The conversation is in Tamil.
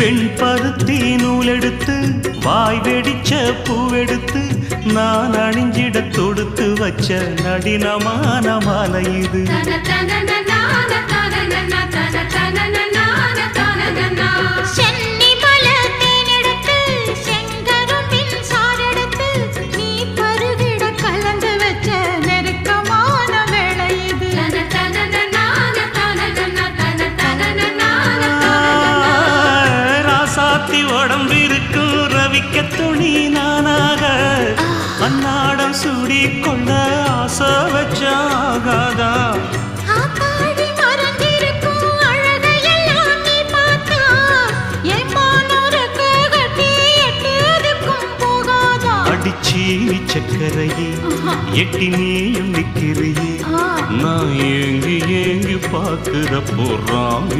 வெண்பருத்தி நூலெடுத்து வாய் வெடிச்ச பூவெடுத்து நான் அணிஞ்சிட தொடுத்து வச்ச நடினமான மாலை இது. உடம்பிருக்கும் ரவிக்க துணி நானாக அன்னாடம் சூடி கொண்ட ஆசை வச்சாகாதா. அடிச்சீனி சக்கரையே எட்டி நீயும் நிக்கிறையே நான் ஏங்கி ஏங்கி பார்க்கிற போறாங்க.